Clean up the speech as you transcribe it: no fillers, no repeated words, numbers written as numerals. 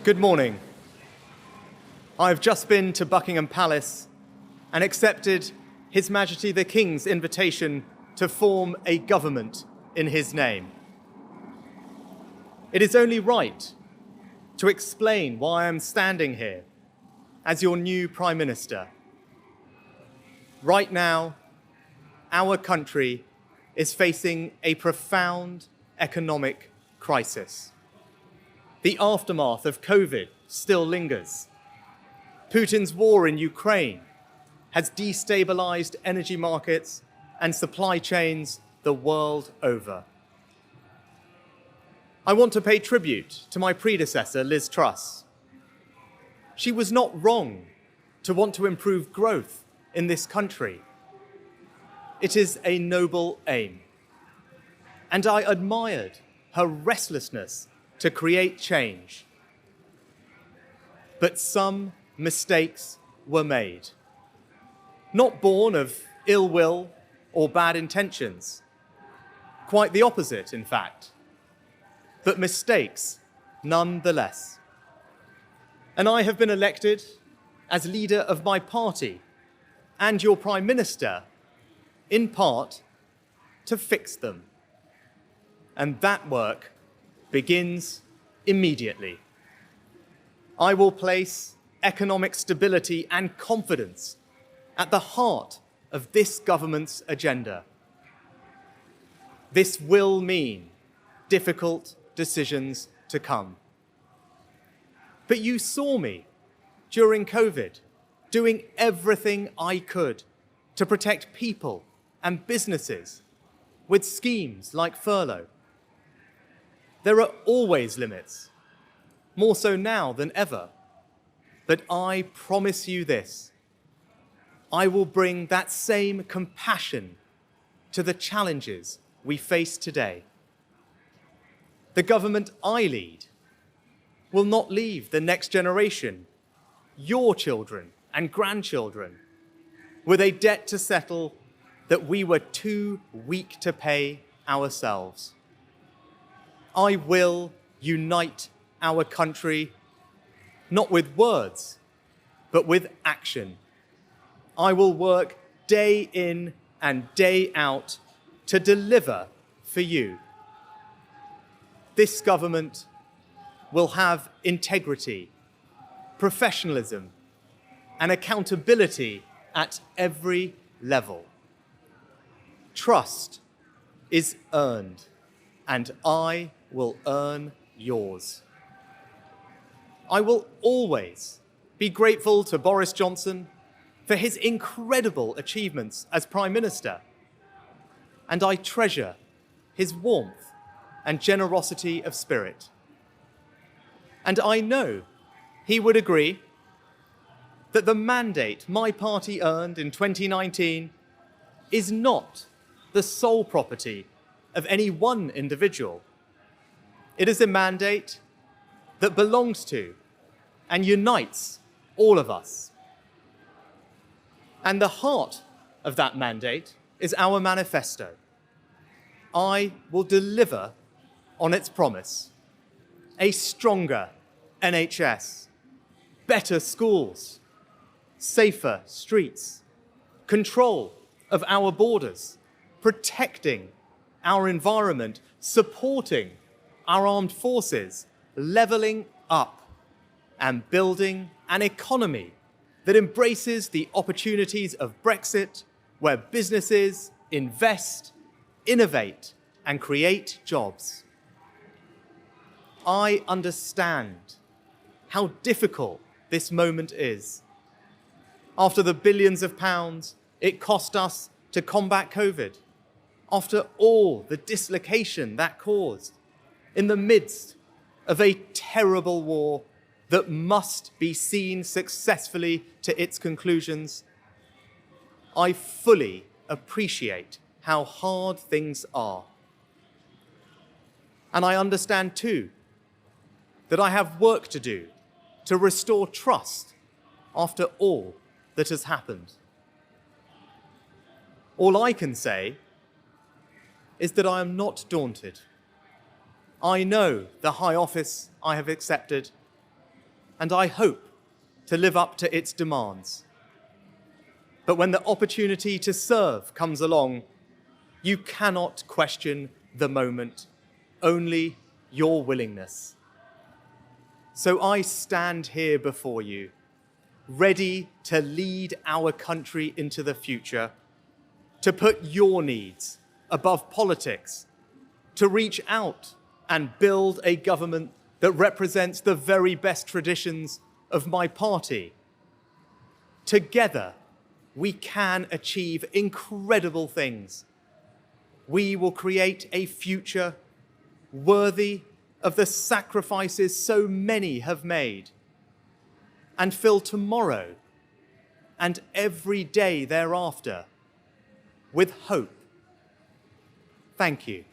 Good morning. I've just been to Buckingham Palace and accepted His Majesty the King's invitation to form a government in his name. It is only right to explain why I'm standing here as your new Prime Minister. Right now, our country is facing a profound economic crisis. The aftermath of COVID still lingers. Putin's war in Ukraine has destabilized energy markets and supply chains the world over. I want to pay tribute to my predecessor, Liz Truss. She was not wrong to want to improve growth in this country. It is a noble aim. And I admired her restlessness to create change. But some mistakes were made, not born of ill will or bad intentions. Quite the opposite, in fact, but mistakes nonetheless. And I have been elected as leader of my party and your Prime Minister, in part, to fix them. And that work begins immediately. I will place economic stability and confidence at the heart of this government's agenda. This will mean difficult decisions to come. But you saw me during COVID doing everything I could to protect people and businesses with schemes like furlough. There are always limits, more so now than ever. But I promise you this, I will bring that same compassion to the challenges we face today. The government I lead will not leave the next generation, your children and grandchildren, with a debt to settle that we were too weak to pay ourselves. I will unite our country, not with words, but with action. I will work day in and day out to deliver for you. This government will have integrity, professionalism, and accountability at every level. Trust is earned, and I will earn yours. I will always be grateful to Boris Johnson for his incredible achievements as Prime Minister, and I treasure his warmth and generosity of spirit. And I know he would agree that the mandate my party earned in 2019 is not the sole property of any one individual. It is a mandate that belongs to and unites all of us. And the heart of that mandate is our manifesto. I will deliver on its promise: a stronger NHS, better schools, safer streets, control of our borders, protecting our environment, supporting our armed forces, levelling up, and building an economy that embraces the opportunities of Brexit, where businesses invest, innovate, and create jobs. I understand how difficult this moment is. After the billions of pounds it cost us to combat COVID, after all the dislocation that caused, in the midst of a terrible war that must be seen successfully to its conclusions, I fully appreciate how hard things are. And I understand too that I have work to do to restore trust after all that has happened. All I can say is that I am not daunted. I know the high office I have accepted, and I hope to live up to its demands. But when the opportunity to serve comes along, you cannot question the moment, only your willingness. So I stand here before you, ready to lead our country into the future, to put your needs above politics, to reach out and build a government that represents the very best traditions of my party. Together, we can achieve incredible things. We will create a future worthy of the sacrifices so many have made, and fill tomorrow and every day thereafter with hope. Thank you.